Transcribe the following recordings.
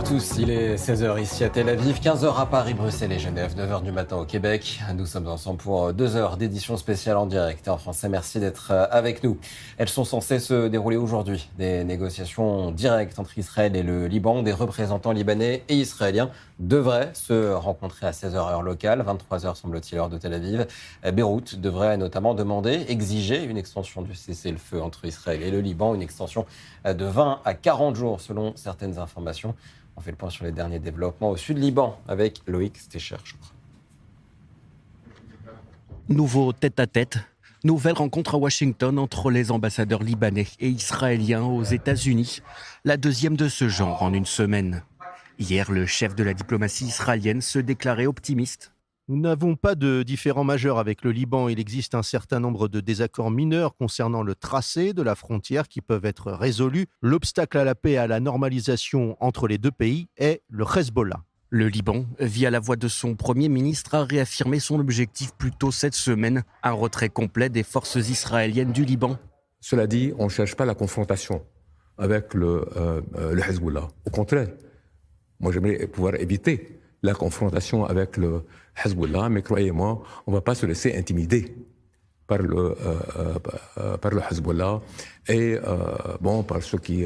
tous, il est 16h ici à Tel Aviv, 15h à Paris, Bruxelles et Genève, 9h du matin au Québec. Nous sommes ensemble pour 2 heures d'édition spéciale en direct et en français. Merci d'être avec nous. Elles sont censées se dérouler aujourd'hui. Des négociations directes entre Israël et le Liban. Des représentants libanais et israéliens devraient se rencontrer à 16h heure locale, 23h semble-t-il heure de Tel Aviv. Beyrouth devrait notamment demander, exiger une extension du cessez-le-feu entre Israël et le Liban, une extension de 20 à 40 jours selon certaines informations. On fait le point sur les derniers développements au sud Liban avec Loïc Stécher. Nouveau tête-à-tête, nouvelle rencontre à Washington entre les ambassadeurs libanais et israéliens aux États-Unis, la deuxième de ce genre en une semaine. Hier, le chef de la diplomatie israélienne se déclarait optimiste. Nous n'avons pas de différends majeurs avec le Liban. Il existe un certain nombre de désaccords mineurs concernant le tracé de la frontière qui peuvent être résolus. L'obstacle à la paix et à la normalisation entre les deux pays est le Hezbollah. Le Liban, via la voix de son Premier ministre, a réaffirmé son objectif plus tôt cette semaine, un retrait complet des forces israéliennes du Liban. Cela dit, on ne cherche pas la confrontation avec le Hezbollah. Au contraire, moi j'aimerais pouvoir éviter la confrontation avec le Hezbollah, mais croyez-moi, on ne va pas se laisser intimider par le Hezbollah et par ceux qui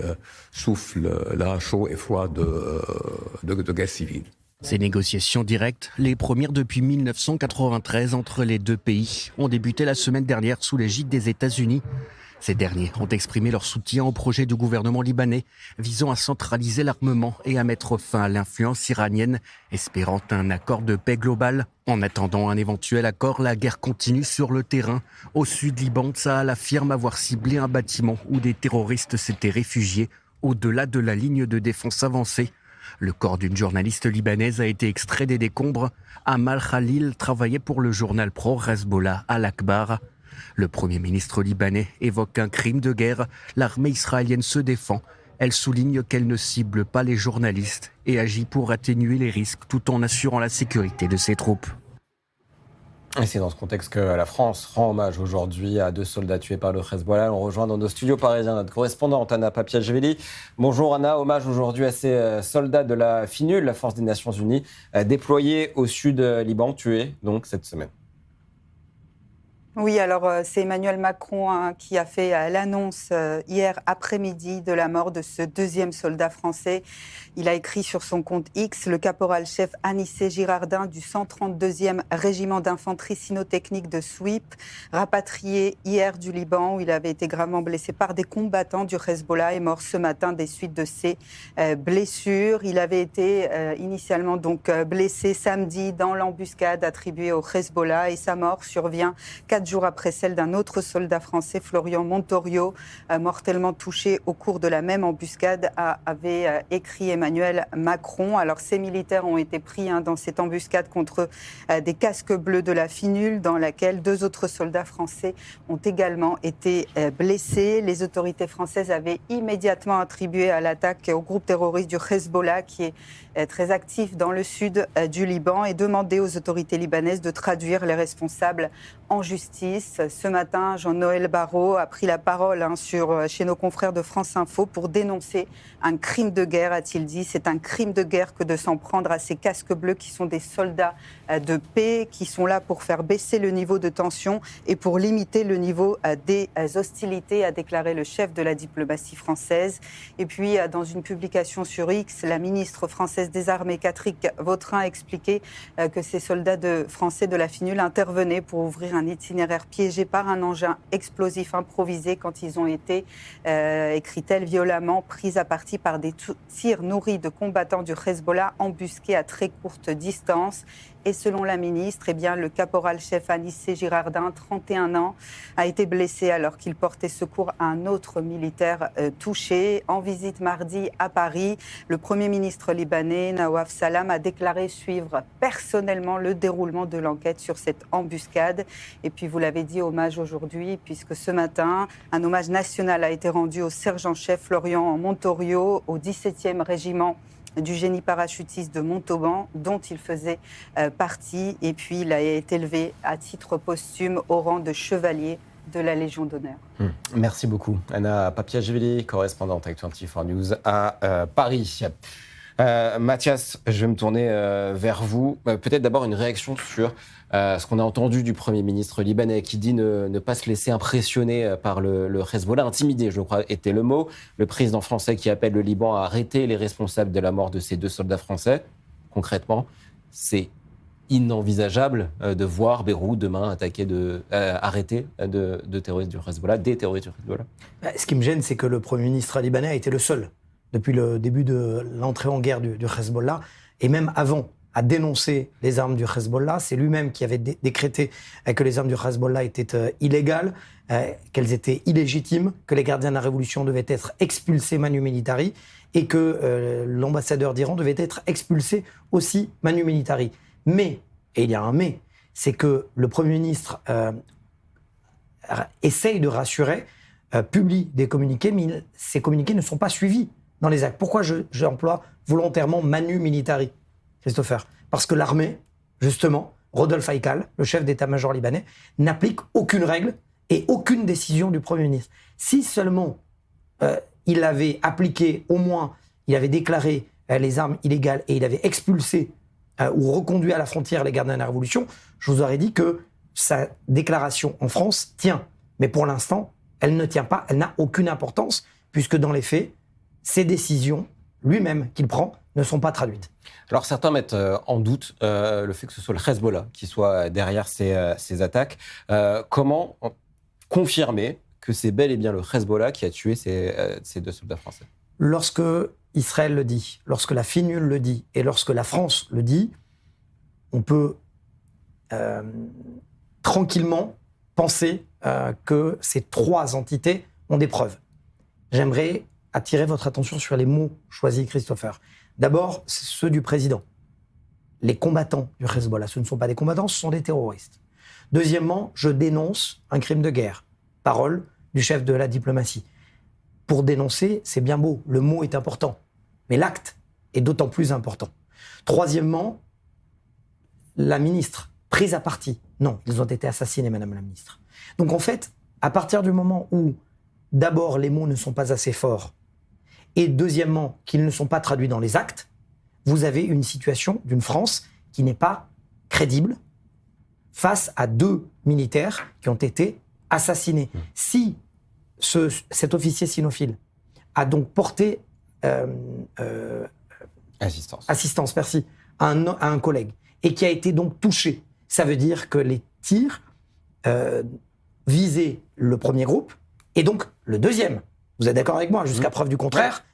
soufflent là chaud et froid de guerre civile. Ces négociations directes, les premières depuis 1993 entre les deux pays, ont débuté la semaine dernière sous l'égide des États-Unis. Ces derniers ont exprimé leur soutien au projet du gouvernement libanais visant à centraliser l'armement et à mettre fin à l'influence iranienne, espérant un accord de paix global. En attendant un éventuel accord, la guerre continue sur le terrain. Au sud Liban, Tsahal affirme avoir ciblé un bâtiment où des terroristes s'étaient réfugiés au-delà de la ligne de défense avancée. Le corps d'une journaliste libanaise a été extrait des décombres. Amal Khalil travaillait pour le journal pro-Hezbollah Al-Akbar. Le Premier ministre libanais évoque un crime de guerre. L'armée israélienne se défend. Elle souligne qu'elle ne cible pas les journalistes et agit pour atténuer les risques tout en assurant la sécurité de ses troupes. Et c'est dans ce contexte que la France rend hommage aujourd'hui à 2 soldats tués par le Hezbollah. On rejoint dans nos studios parisiens notre correspondante Anna Papiachvili. Bonjour Anna, hommage aujourd'hui à ces soldats de la FINUL, la Force des Nations Unies, déployés au sud Liban, tués donc cette semaine. Oui, alors c'est Emmanuel Macron qui a fait l'annonce hier après-midi de la mort de ce deuxième soldat français. Il a écrit sur son compte X, le caporal-chef Anissé Girardin du 132e régiment d'infanterie cynotechnique de Sweep, rapatrié hier du Liban où il avait été gravement blessé par des combattants du Hezbollah, est mort ce matin des suites de ses blessures. Il avait été initialement donc blessé samedi dans l'embuscade attribuée au Hezbollah et sa mort survient 4 jours après celle d'un autre soldat français, Florian Montorio, mortellement touché au cours de la même embuscade, avait écrit Emmanuel Macron. Alors ces militaires ont été pris dans cette embuscade contre des casques bleus de la FINUL, dans laquelle 2 autres soldats français ont également été blessés. Les autorités françaises avaient immédiatement attribué à l'attaque au groupe terroriste du Hezbollah, qui est très actif dans le sud du Liban, et demandé aux autorités libanaises de traduire les responsables en justice. Ce matin, Jean-Noël Barrot a pris la parole chez nos confrères de France Info pour dénoncer un crime de guerre, a-t-il dit. C'est un crime de guerre que de s'en prendre à ces casques bleus qui sont des soldats de paix, qui sont là pour faire baisser le niveau de tension et pour limiter le niveau des hostilités, a déclaré le chef de la diplomatie française. Et puis, dans une publication sur X, la ministre française des Armées, Catherine Vautrin, a expliqué que ces soldats français de la FINUL intervenaient pour ouvrir un itinéraire piégé par un engin explosif improvisé quand ils ont été, écrit-elle, violemment pris à partie par des tirs nourris de combattants du Hezbollah embusqués à très courte distance. Et selon la ministre, le caporal-chef Anissé Girardin, 31 ans, a été blessé alors qu'il portait secours à un autre militaire touché. En visite mardi à Paris, le Premier ministre libanais, Nawaf Salam, a déclaré suivre personnellement le déroulement de l'enquête sur cette embuscade. Et puis, vous l'avez dit, hommage aujourd'hui, puisque ce matin, un hommage national a été rendu au sergent-chef Florian Montorio, au 17e régiment du génie parachutiste de Montauban, dont il faisait partie. Et puis, il a été élevé à titre posthume au rang de chevalier de la Légion d'honneur. Merci beaucoup, Anna Papiachvili, correspondante Actu 24 News à Paris. Mathias, je vais me tourner vers vous. Peut-être d'abord une réaction sur ce qu'on a entendu du Premier ministre libanais qui dit ne pas se laisser impressionner par le Hezbollah, intimider, je crois, était le mot. Le président français qui appelle le Liban à arrêter les responsables de la mort de ces 2 soldats français. Concrètement, c'est inenvisageable de voir Beyrouth demain arrêter de terroristes du Hezbollah, des terroristes du Hezbollah. Ce qui me gêne, c'est que le Premier ministre libanais a été le seul, depuis le début de l'entrée en guerre du Hezbollah, et même avant, à dénoncer les armes du Hezbollah. C'est lui-même qui avait décrété que les armes du Hezbollah étaient illégales, qu'elles étaient illégitimes, que les gardiens de la révolution devaient être expulsés manu militari, et que l'ambassadeur d'Iran devait être expulsé aussi manu militari. Mais, et il y a un mais, c'est que le Premier ministre essaye de rassurer, publie des communiqués, mais ces communiqués ne sont pas suivis dans les actes. Pourquoi j'emploie volontairement manu militari, Christopher ? Parce que l'armée, justement, Rodolphe Haïkal, le chef d'état-major libanais, n'applique aucune règle et aucune décision du Premier ministre. Si seulement il avait appliqué, au moins, il avait déclaré les armes illégales et il avait expulsé ou reconduit à la frontière les gardiens de la Révolution, je vous aurais dit que sa déclaration en France tient. Mais pour l'instant, elle ne tient pas, elle n'a aucune importance, puisque dans les faits, ces décisions, lui-même qu'il prend, ne sont pas traduites. Alors certains mettent en doute le fait que ce soit le Hezbollah qui soit derrière ces attaques. Comment confirmer que c'est bel et bien le Hezbollah qui a tué ces 2 soldats français ? Lorsque Israël le dit, lorsque la FINUL le dit et lorsque la France le dit, on peut tranquillement penser que ces 3 entités ont des preuves. J'aimerais attirer votre attention sur les mots choisis, Christopher. D'abord, c'est ceux du président. Les combattants du Hezbollah, ce ne sont pas des combattants, ce sont des terroristes. Deuxièmement, je dénonce un crime de guerre. Parole du chef de la diplomatie. Pour dénoncer, c'est bien beau, le mot est important, mais l'acte est d'autant plus important. Troisièmement, la ministre, prise à partie. Non, ils ont été assassinés, madame la ministre. Donc en fait, à partir du moment où, d'abord, les mots ne sont pas assez forts, et deuxièmement, qu'ils ne sont pas traduits dans les actes, vous avez une situation d'une France qui n'est pas crédible face à 2 militaires qui ont été assassinés. Si cet officier cynophile a donc porté assistance, merci, à un collègue, et qui a été donc touché, ça veut dire que les tirs visaient le premier groupe, et donc le deuxième. Vous êtes d'accord avec moi ? Jusqu'à preuve du contraire,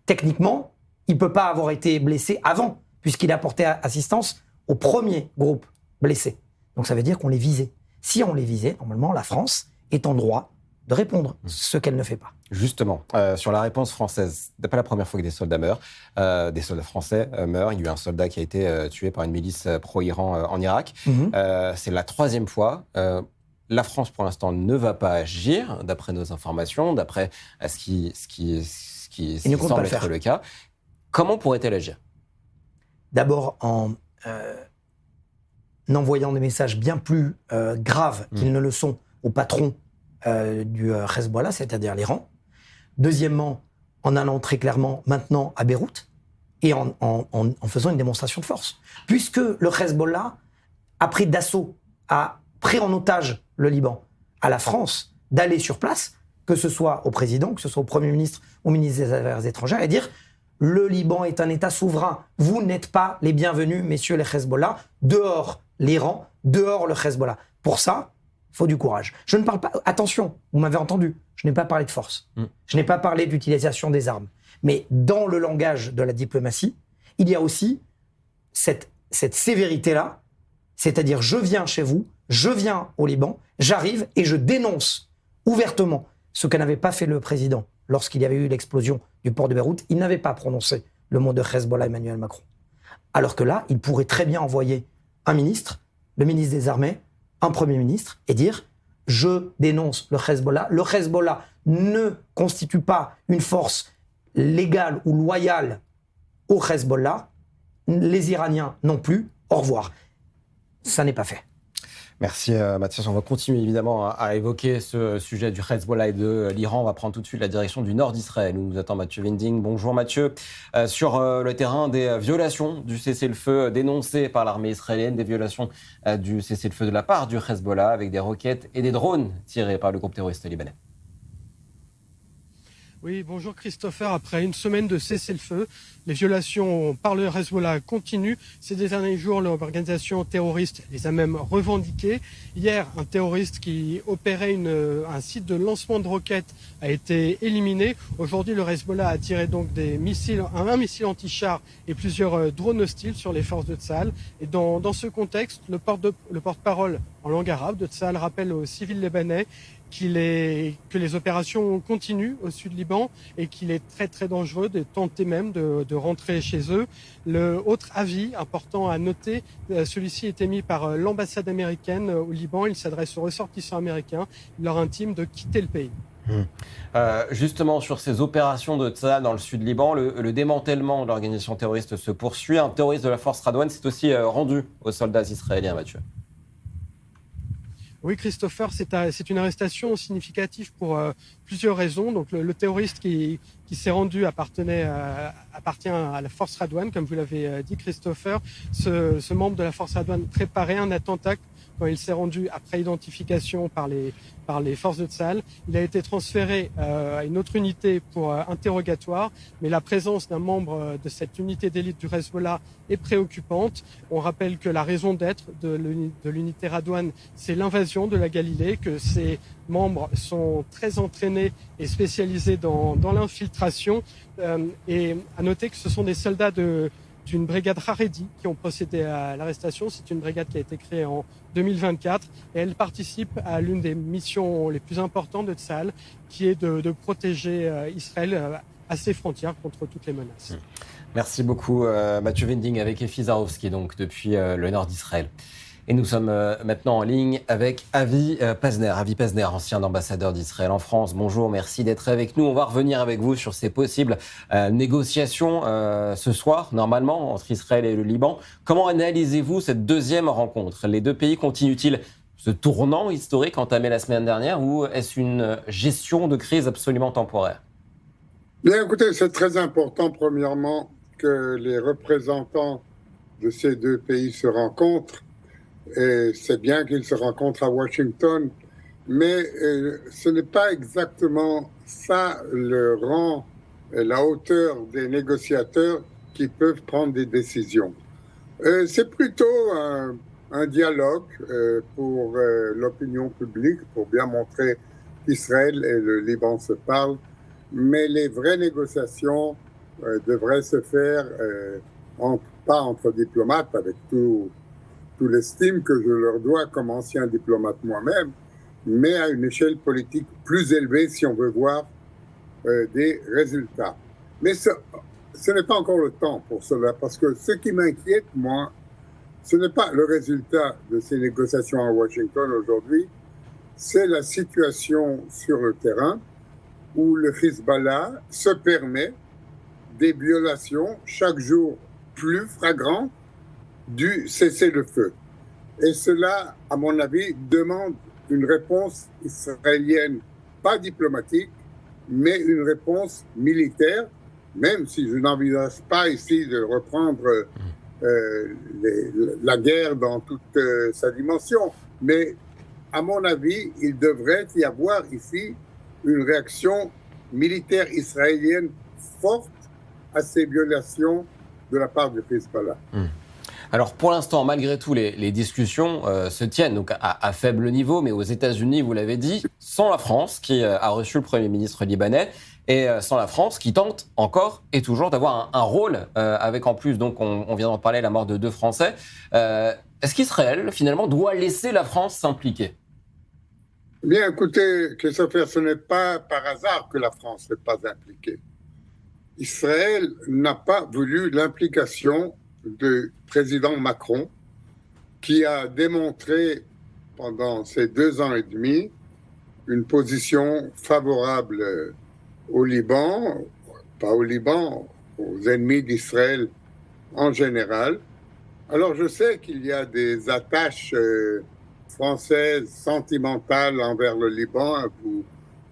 techniquement, il ne peut pas avoir été blessé avant, puisqu'il a porté assistance au premier groupe blessé. Donc ça veut dire qu'on les visait. Si on les visait, normalement, la France est en droit de répondre, ce qu'elle ne fait pas. Justement, sur la réponse française, ce n'est pas la première fois que des soldats meurent, des soldats français meurent. Il y a eu un soldat qui a été tué par une milice pro-Iran en Irak. C'est la 3e fois. La France, pour l'instant, ne va pas agir, d'après nos informations, d'après ce qui semble être le cas. Comment pourrait-elle agir ? D'abord, en envoyant des messages bien plus graves qu'ils ne le sont au patron du Hezbollah, c'est-à-dire l'Iran. Deuxièmement, en allant très clairement maintenant à Beyrouth et en faisant une démonstration de force. Puisque le Hezbollah a pris d'assaut, a pris en otage le Liban, à la France d'aller sur place, que ce soit au président, que ce soit au Premier ministre, au ministre des Affaires étrangères, et dire « Le Liban est un État souverain, vous n'êtes pas les bienvenus, messieurs les Hezbollah, dehors l'Iran, dehors le Hezbollah ». Pour ça, il faut du courage. Je ne parle pas... Attention, vous m'avez entendu, je n'ai pas parlé de force. Je n'ai pas parlé d'utilisation des armes. Mais dans le langage de la diplomatie, il y a aussi cette sévérité-là, c'est-à-dire je viens chez vous, je viens au Liban, j'arrive et je dénonce ouvertement ce que n'avait pas fait le président lorsqu'il y avait eu l'explosion du port de Beyrouth. Il n'avait pas prononcé le mot de Hezbollah Emmanuel Macron. Alors que là, il pourrait très bien envoyer un ministre, le ministre des Armées, un Premier ministre, et dire « Je dénonce le Hezbollah. Le Hezbollah ne constitue pas une force légale ou loyale au Hezbollah. Les Iraniens non plus. Au revoir. » Ça n'est pas fait. Merci Mathias. On va continuer évidemment à évoquer ce sujet du Hezbollah et de l'Iran. On va prendre tout de suite la direction du nord d'Israël où nous attend Mathieu Winding. Bonjour Mathieu. Sur le terrain, des violations du cessez-le-feu dénoncées par l'armée israélienne, des violations du cessez-le-feu de la part du Hezbollah avec des roquettes et des drones tirés par le groupe terroriste libanais. Oui, bonjour Christopher. Après une semaine de cessez-le-feu, les violations par le Hezbollah continuent. Ces derniers jours, l'organisation terroriste les a même revendiquées. Hier, un terroriste qui opérait un site de lancement de roquettes a été éliminé. Aujourd'hui, le Hezbollah a tiré donc un missile anti-char et plusieurs drones hostiles sur les forces de Tsahal. Et dans ce contexte, le porte-parole en langue arabe de Tsahal rappelle aux civils libanais que les opérations continuent au sud Liban et qu'il est très très dangereux de tenter même de rentrer chez eux. Le autre avis important à noter, celui-ci est émis par l'ambassade américaine au Liban. Il s'adresse aux ressortissants américains. Il leur intime de quitter le pays. Justement, sur ces opérations de Tsahal dans le sud Liban, le démantèlement de l'organisation terroriste se poursuit. Un terroriste de la force Radwan s'est aussi rendu aux soldats israéliens, Mathieu. Oui, Christopher, c'est une arrestation significative pour plusieurs raisons. Donc, le terroriste qui s'est rendu appartient à la force Radwan, comme vous l'avez dit, Christopher. Ce membre de la force Radwan préparait un attentat quand il s'est rendu après identification par les forces de Tsahal. Il a été transféré à une autre unité pour interrogatoire, mais la présence d'un membre de cette unité d'élite du Hezbollah est préoccupante. On rappelle que la raison d'être de l'unité Radwan, c'est l'invasion de la Galilée, que ses membres sont très entraînés et spécialisés dans l'infiltration. Et à noter que ce sont des soldats d'une brigade Haredi qui ont procédé à l'arrestation. C'est une brigade qui a été créée en 2024 et elle participe à l'une des missions les plus importantes de Tsahal, qui est de protéger Israël à ses frontières contre toutes les menaces. Merci beaucoup Mathieu Winding avec Efi Zarovski, donc depuis le nord d'Israël. Et nous sommes maintenant en ligne avec Avi Pazner. Avi Pazner, ancien ambassadeur d'Israël en France. Bonjour, merci d'être avec nous. On va revenir avec vous sur ces possibles négociations ce soir, normalement, entre Israël et le Liban. Comment analysez-vous cette deuxième rencontre? Les deux pays continuent-ils ce tournant historique entamé la semaine dernière ou est-ce une gestion de crise absolument temporaire? Bien, écoutez, c'est très important, premièrement, que les représentants de ces deux pays se rencontrent. Et c'est bien qu'ils se rencontrent à Washington, mais ce n'est pas exactement ça le rang et la hauteur des négociateurs qui peuvent prendre des décisions. C'est plutôt un dialogue pour l'opinion publique, pour bien montrer qu'Israël et le Liban se parlent, mais les vraies négociations devraient se faire pas entre diplomates, avec tout l'estime que je leur dois comme ancien diplomate moi-même, mais à une échelle politique plus élevée si on veut voir des résultats. Mais ce n'est pas encore le temps pour cela, parce que ce qui m'inquiète, moi, ce n'est pas le résultat de ces négociations à Washington aujourd'hui, c'est la situation sur le terrain où le Hezbollah se permet des violations chaque jour plus flagrantes du cessez-le-feu. Et cela, à mon avis, demande une réponse israélienne, pas diplomatique, mais une réponse militaire, même si je n'envisage pas ici de reprendre la guerre dans toute sa dimension. Mais à mon avis, il devrait y avoir ici une réaction militaire israélienne forte à ces violations de la part du Hezbollah. Alors pour l'instant, malgré tout, les discussions se tiennent donc à faible niveau, mais aux États-Unis, vous l'avez dit, sans la France qui a reçu le Premier ministre libanais et sans la France qui tente encore et toujours d'avoir un rôle avec en plus, donc on vient d'en parler, la mort de 2 Français. Est-ce qu'Israël finalement doit laisser la France s'impliquer? Bien, écoutez, Christopher, ce n'est pas par hasard que la France n'est pas impliquée. Israël n'a pas voulu l'implication du président Macron, qui a démontré pendant ces 2 ans et demi une position favorable au Liban, pas au Liban, aux ennemis d'Israël en général. Alors je sais qu'il y a des attaches française sentimentale envers le Liban. Vous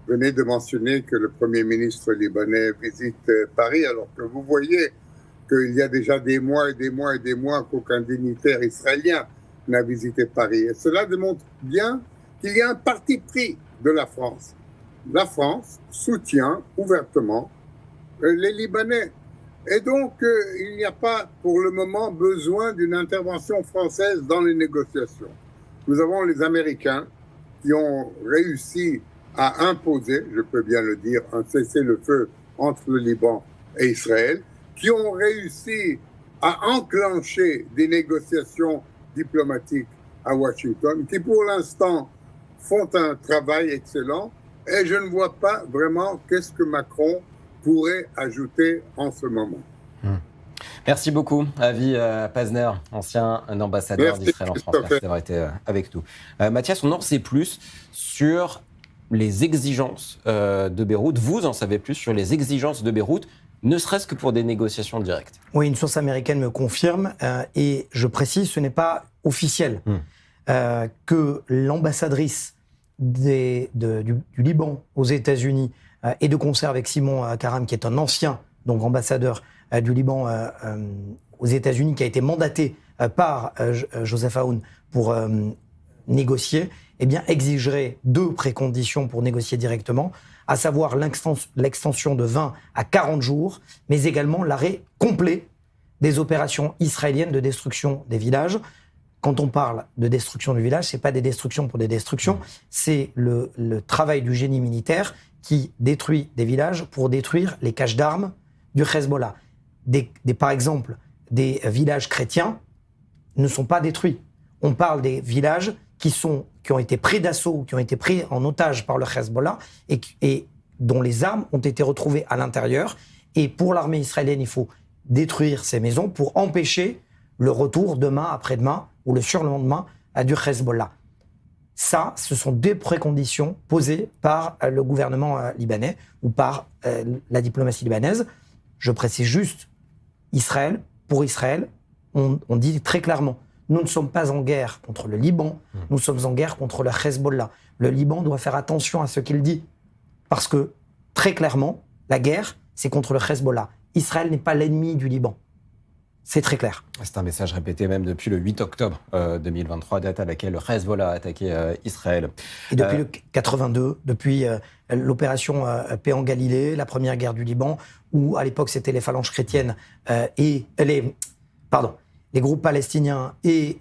venez de mentionner que le Premier ministre libanais visite Paris, alors que vous voyez qu'il y a déjà des mois et des mois et des mois qu'aucun dignitaire israélien n'a visité Paris. Et cela démontre bien qu'il y a un parti pris de la France. La France soutient ouvertement les Libanais. Et donc, il n'y a pas pour le moment besoin d'une intervention française dans les négociations. Nous avons les Américains qui ont réussi à imposer, je peux bien le dire, un cessez-le-feu entre le Liban et Israël, qui ont réussi à enclencher des négociations diplomatiques à Washington, qui pour l'instant font un travail excellent. Et je ne vois pas vraiment qu'est-ce que Macron pourrait ajouter en ce moment. Merci beaucoup, Avi Pazner, ancien ambassadeur d'Israël en France. Merci d'avoir été avec nous. Mathias, on en sait plus sur les exigences de Beyrouth. Vous en savez plus sur les exigences de Beyrouth, ne serait-ce que pour des négociations directes. Oui, une source américaine me confirme, et je précise, ce n'est pas officiel, que l'ambassadrice du Liban aux États-Unis, et de concert avec Simon Karam, qui est un ancien donc ambassadeur du Liban aux États-Unis, qui a été mandaté par Joseph Aoun pour négocier, eh bien, exigerait 2 préconditions pour négocier directement, à savoir l'extension de 20 à 40 jours, mais également l'arrêt complet des opérations israéliennes de destruction des villages. Quand on parle de destruction du village, c'est pas des destructions pour des destructions, c'est le travail du génie militaire qui détruit des villages pour détruire les caches d'armes du Hezbollah. Par exemple, des villages chrétiens ne sont pas détruits. On parle des villages qui ont été pris d'assaut, qui ont été pris en otage par le Hezbollah et dont les armes ont été retrouvées à l'intérieur. Et pour l'armée israélienne, il faut détruire ces maisons pour empêcher le retour demain, après-demain ou le surlendemain du Hezbollah. Ça, ce sont des préconditions posées par le gouvernement libanais ou par la diplomatie libanaise. Je précise juste, Israël, pour Israël, on dit très clairement, nous ne sommes pas en guerre contre le Liban, nous sommes en guerre contre le Hezbollah. Le Liban doit faire attention à ce qu'il dit, parce que, très clairement, la guerre, c'est contre le Hezbollah. Israël n'est pas l'ennemi du Liban. C'est très clair. C'est un message répété même depuis le 8 octobre 2023, date à laquelle le Hezbollah a attaqué Israël. Et depuis le 82, depuis l'opération Paix en Galilée, la première guerre du Liban, où à l'époque c'était les phalanges chrétiennes et les groupes palestiniens et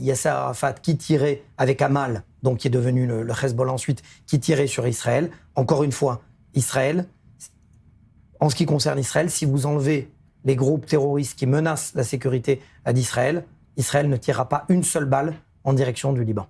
Yasser Arafat qui tiraient avec Amal, donc qui est devenu le Hezbollah ensuite, qui tirait sur Israël. Encore une fois, Israël, en ce qui concerne Israël, si vous enlevez les groupes terroristes qui menacent la sécurité d'Israël, Israël ne tirera pas une seule balle en direction du Liban.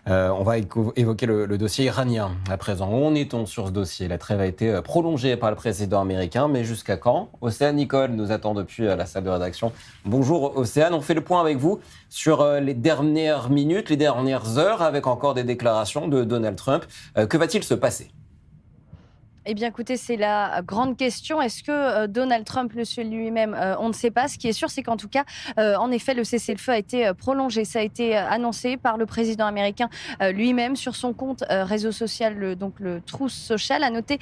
On va évoquer le dossier iranien à présent. Où en est-on sur ce dossier? La trêve a été prolongée par le président américain, mais jusqu'à quand? Océane Nicole nous attend depuis la salle de rédaction. Bonjour Océane, on fait le point avec vous sur les dernières minutes, les dernières heures, avec encore des déclarations de Donald Trump. Que va-t-il se passer? Eh bien, écoutez, c'est la grande question. Est-ce que Donald Trump le suit lui-même? On ne sait pas. Ce qui est sûr, c'est qu'en tout cas, en effet, le cessez-le-feu a été prolongé. Ça a été annoncé par le président américain lui-même sur son compte réseau social, le Truth Social. A noter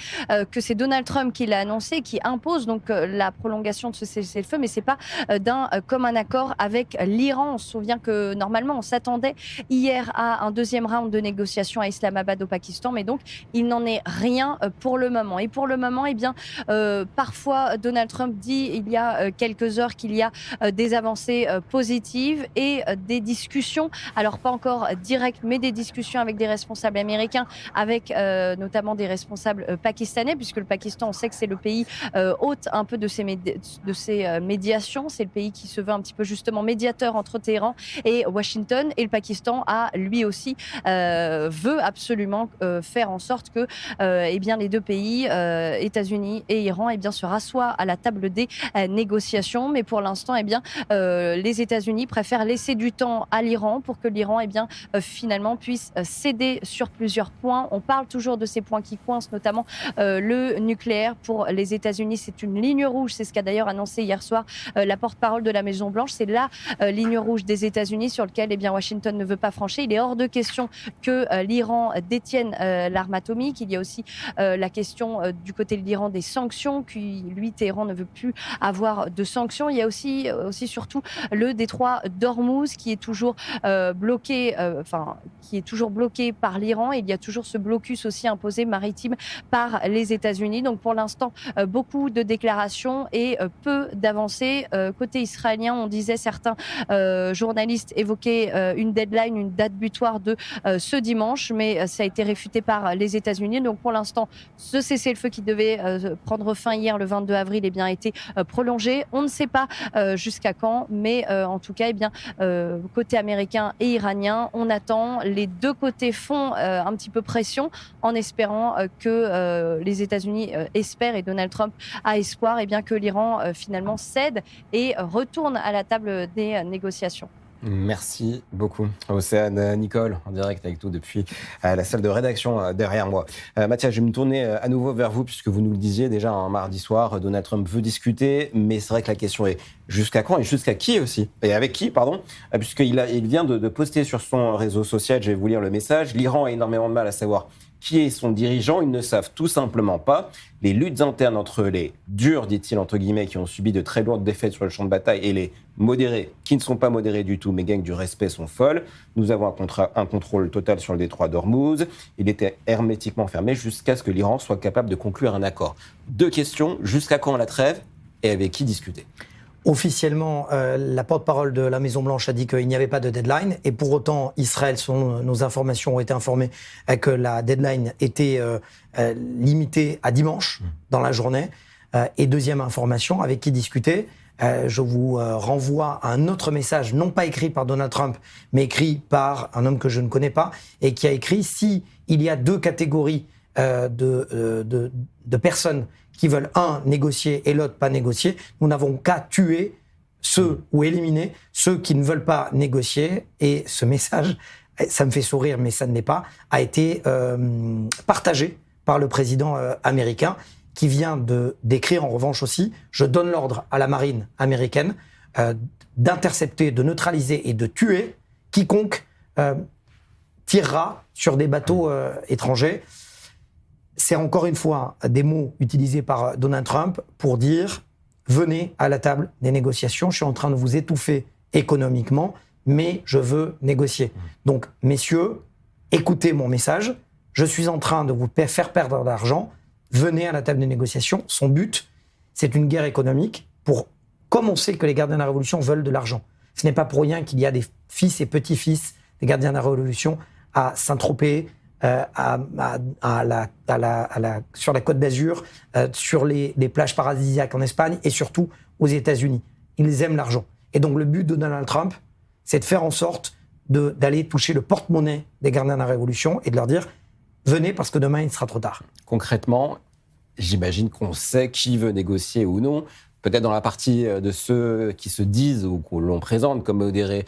que c'est Donald Trump qui l'a annoncé, qui impose donc la prolongation de ce cessez-le-feu, mais c'est pas d'un commun accord avec l'Iran. On se souvient que normalement, on s'attendait hier à un deuxième round de négociations à Islamabad au Pakistan, mais donc il n'en est rien pour le moment. Et pour le moment, eh bien, parfois Donald Trump dit il y a quelques heures qu'il y a des avancées positives et des discussions, alors pas encore directes, mais des discussions avec des responsables américains, avec notamment des responsables pakistanais, puisque le Pakistan, on sait que c'est le pays hôte un peu de ces médiations. C'est le pays qui se veut un petit peu justement médiateur entre Téhéran et Washington. Et le Pakistan a lui aussi veut absolument faire en sorte que eh bien, les deux pays pays, États-Unis et Iran, se rassoient à la table des négociations. Mais pour l'instant, les États-Unis préfèrent laisser du temps à l'Iran pour que l'Iran finalement puisse céder sur plusieurs points. On parle toujours de ces points qui coincent, notamment le nucléaire. Pour les États-Unis, c'est une ligne rouge. C'est ce qu'a d'ailleurs annoncé hier soir la porte-parole de la Maison-Blanche. C'est la ligne rouge des États-Unis sur laquelle Washington ne veut pas franchir. Il est hors de question que l'Iran détienne l'arme atomique. Il y a aussi la question du côté de l'Iran des sanctions, lui, Téhéran, ne veut plus avoir de sanctions. Il y a aussi surtout le détroit d'Ormuz qui est toujours bloqué par l'Iran. Il y a toujours ce blocus aussi imposé maritime par les États-Unis. Donc pour l'instant, beaucoup de déclarations et peu d'avancées. Côté israélien, on disait, certains journalistes évoquaient une deadline, une date butoir de ce dimanche, mais ça a été réfuté par les États-Unis. Donc pour l'instant, ce cessez-le-feu qui devait prendre fin hier, le 22 avril, a été prolongé. On ne sait pas jusqu'à quand, mais en tout cas, côté américain et iranien, on attend. Les deux côtés font un petit peu pression en espérant que les États-Unis espèrent, et Donald Trump a espoir, que l'Iran finalement cède et retourne à la table des négociations. Merci beaucoup, Océane. Nicole, en direct avec nous depuis la salle de rédaction derrière moi. Mathias, je vais me tourner à nouveau vers vous, puisque vous nous le disiez déjà un mardi soir, Donald Trump veut discuter, mais c'est vrai que la question est jusqu'à quand et jusqu'à qui aussi ? Et avec qui, pardon ? Puisqu'il vient de poster sur son réseau social, je vais vous lire le message, l'Iran a énormément de mal à savoir qui est son dirigeant, ils ne savent tout simplement pas. Les luttes internes entre les durs, dit-il, entre guillemets, qui ont subi de très lourdes défaites sur le champ de bataille, et les modérés, qui ne sont pas modérés du tout, mais gagnent du respect, sont folles. Nous avons un contrôle total sur le détroit d'Ormuz. Il était hermétiquement fermé jusqu'à ce que l'Iran soit capable de conclure un accord. Deux questions, jusqu'à quand la trêve et avec qui discuter ? Officiellement, la porte-parole de la Maison-Blanche a dit qu'il n'y avait pas de deadline. Et pour autant, Israël, selon nos informations, ont été informés que la deadline était limitée à dimanche dans la journée. Et deuxième information, avec qui discuter ? Je vous renvoie à un autre message, non pas écrit par Donald Trump, mais écrit par un homme que je ne connais pas, et qui a écrit « Si il y a deux catégories de personnes qui veulent, un, négocier et l'autre, pas négocier, nous n'avons qu'à tuer ceux ou éliminer ceux qui ne veulent pas négocier. » Et ce message, ça me fait sourire, mais ça ne l'est pas, a été partagé par le président américain, qui vient d'écrire en revanche aussi « Je donne l'ordre à la marine américaine d'intercepter, de neutraliser et de tuer quiconque tirera sur des bateaux étrangers ». C'est encore une fois des mots utilisés par Donald Trump pour dire « Venez à la table des négociations, je suis en train de vous étouffer économiquement, mais je veux négocier. » Donc, messieurs, écoutez mon message, je suis en train de vous faire perdre de l'argent, venez à la table des négociations. Son but, c'est une guerre économique comme on sait que les gardiens de la Révolution veulent de l'argent. Ce n'est pas pour rien qu'il y a des fils et petits-fils des gardiens de la Révolution à Saint-Tropez, sur la Côte d'Azur, sur les plages paradisiaques en Espagne et surtout aux États-Unis. Ils aiment l'argent. Et donc le but de Donald Trump, c'est de faire en sorte d'aller toucher le porte-monnaie des gardiens de la Révolution et de leur dire « Venez parce que demain il sera trop tard ». Concrètement, j'imagine qu'on sait qui veut négocier ou non. Peut-être dans la partie de ceux qui se disent ou qu'on l'on présente comme modérés,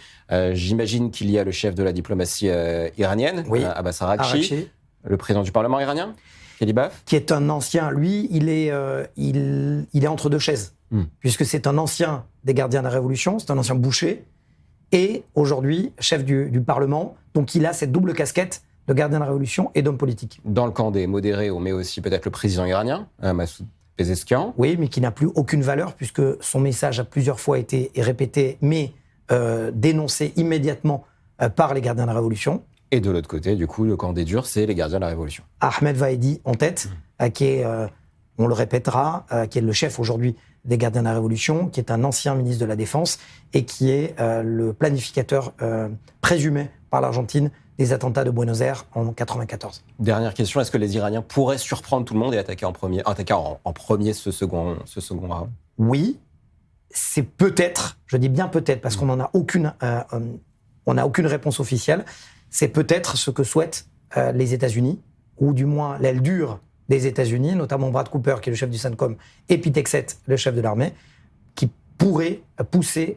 j'imagine qu'il y a le chef de la diplomatie iranienne, oui, Abbas Araghchi, le président du Parlement iranien, Kelibaf, qui est un ancien. Lui, il est entre deux chaises, puisque c'est un ancien des gardiens de la Révolution, c'est un ancien boucher, et aujourd'hui chef du Parlement. Donc il a cette double casquette de gardien de la Révolution et d'homme politique. Dans le camp des modérés, on met aussi peut-être le président iranien, Massoud Pezeshkian. Oui, mais qui n'a plus aucune valeur, puisque son message a plusieurs fois été répété, mais dénoncé immédiatement par les gardiens de la Révolution. Et de l'autre côté, du coup, le camp des durs, c'est les gardiens de la Révolution. Ahmed Vahedi en tête, qui est, on le répétera, qui est le chef aujourd'hui des gardiens de la Révolution, qui est un ancien ministre de la Défense et qui est le planificateur présumé par l'Argentine des attentats de Buenos Aires en 1994. Dernière question, est-ce que les Iraniens pourraient surprendre tout le monde et attaquer en premier ce second round ? Oui, c'est peut-être, je dis bien peut-être, parce qu'on n'en a aucune réponse officielle, c'est peut-être ce que souhaitent les États-Unis, ou du moins l'aile dure des États-Unis, notamment Brad Cooper, qui est le chef du CENTCOM, et Pete Hegseth, le chef de l'armée, qui pourraient pousser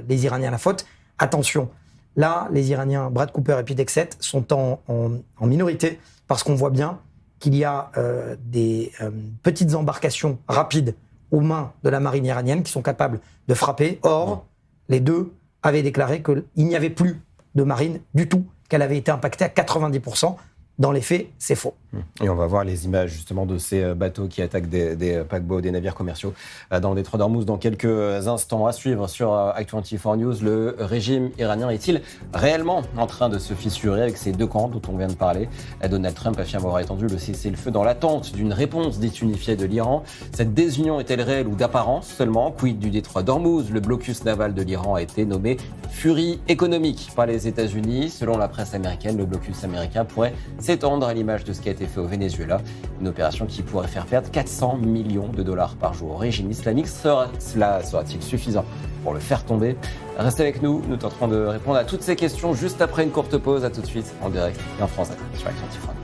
les Iraniens à la faute. Attention, là, les Iraniens, Brad Cooper et Pete Hegseth, sont en minorité, parce qu'on voit bien qu'il y a des petites embarcations rapides aux mains de la marine iranienne qui sont capables de frapper. Or, les deux avaient déclaré qu'il n'y avait plus de marine du tout, qu'elle avait été impactée à 90%. Dans les faits, c'est faux. Et on va voir les images justement de ces bateaux qui attaquent des paquebots, des navires commerciaux dans le détroit d'Ormuz dans quelques instants. À suivre sur Act24 News, le régime iranien est-il réellement en train de se fissurer avec ces deux camps dont on vient de parler? Donald Trump affirme avoir étendu le cessez-le-feu dans l'attente d'une réponse dite unifiée de l'Iran. Cette désunion est-elle réelle ou d'apparence seulement? Quid du détroit d'Ormuz? Le blocus naval de l'Iran a été nommé furie économique par les États-Unis. Selon la presse américaine, le blocus américain pourrait s'étendre à l'image de ce qui a été fait au Venezuela. Une opération qui pourrait faire perdre 400 millions de dollars par jour au régime islamique. Cela sera-t-il suffisant pour le faire tomber? Restez avec nous, nous tenterons de répondre à toutes ces questions juste après une courte pause. À tout de suite en direct et en français sur Act24.